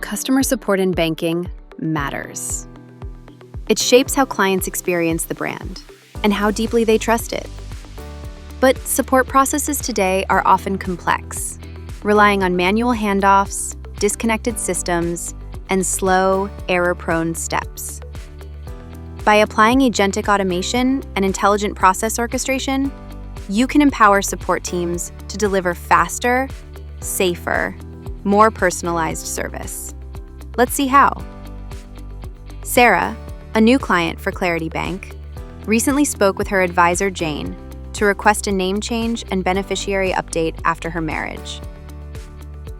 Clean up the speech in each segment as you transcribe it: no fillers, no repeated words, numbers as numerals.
customer support in banking matters. It shapes how clients experience the brand and how deeply they trust it. But support processes today are often complex, relying on manual handoffs, disconnected systems, and slow, error-prone steps. By applying agentic automation and intelligent process orchestration, you can empower support teams to deliver faster, safer, more personalized service. Let's see how. Sarah, a new client for Clarity Bank, recently spoke with her advisor Jane to request a name change and beneficiary update after her marriage.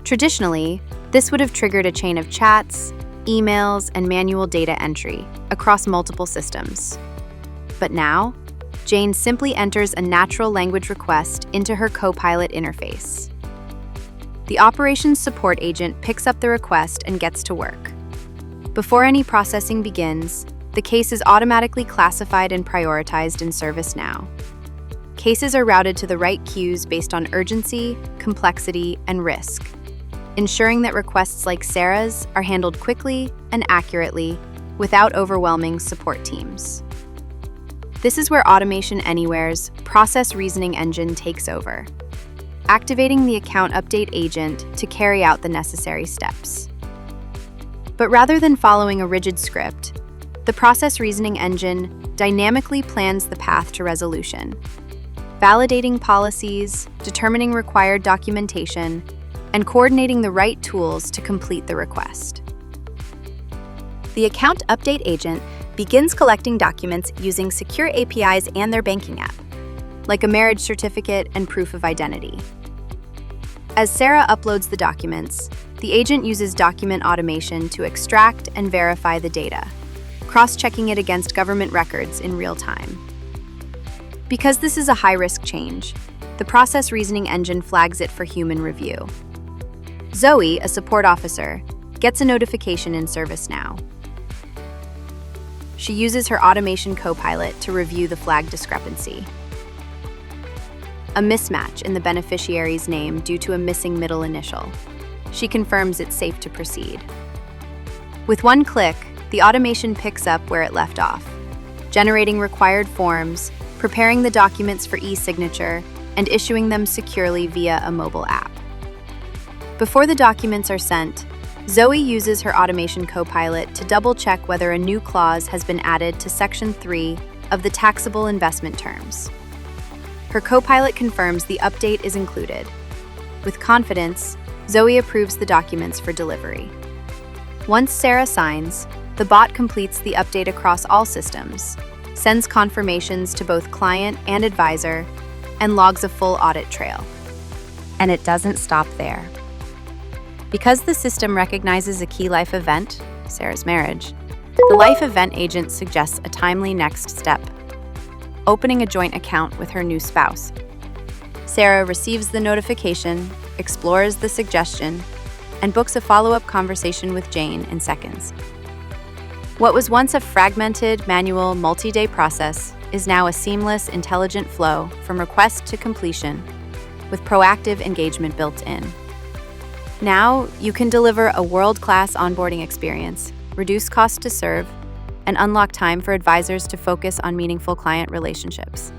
Traditionally, this would have triggered a chain of chats, emails, and manual data entry across multiple systems. But now, Jane simply enters a natural language request into her Copilot interface. The operations support agent picks up the request and gets to work. Before any processing begins, the case is automatically classified and prioritized in ServiceNow. Cases are routed to the right queues based on urgency, complexity, and risk, ensuring that requests like Sarah's are handled quickly and accurately without overwhelming support teams. This is where Automation Anywhere's process reasoning engine takes over, activating the account update agent to carry out the necessary steps. But rather than following a rigid script, the process reasoning engine dynamically plans the path to resolution, validating policies, determining required documentation, and coordinating the right tools to complete the request. The account update agent begins collecting documents using secure APIs and their banking app, like a marriage certificate and proof of identity. As Sarah uploads the documents, the agent uses document automation to extract and verify the data, cross-checking it against government records in real time. Because this is a high-risk change, the process reasoning engine flags it for human review. Zoe, a support officer, gets a notification in ServiceNow. She uses her automation copilot to review the flagged discrepancy. A mismatch in the beneficiary's name due to a missing middle initial. She confirms it's safe to proceed. With one click, the automation picks up where it left off, generating required forms, preparing the documents for e-signature, and issuing them securely via a mobile app. Before the documents are sent, Zoe uses her automation copilot to double-check whether a new clause has been added to Section 3 of the taxable investment terms. Her copilot confirms the update is included. With confidence, Zoe approves the documents for delivery. Once Sarah signs, the bot completes the update across all systems, sends confirmations to both client and advisor, and logs a full audit trail. And it doesn't stop there. Because the system recognizes a key life event, Sarah's marriage, the life event agent suggests a timely next step: opening a joint account with her new spouse. Sarah receives the notification, explores the suggestion, and books a follow-up conversation with Jane in seconds. What was once a fragmented, manual, multi-day process is now a seamless, intelligent flow from request to completion, with proactive engagement built in. Now, you can deliver a world-class onboarding experience, reduce cost to serve, and unlock time for advisors to focus on meaningful client relationships.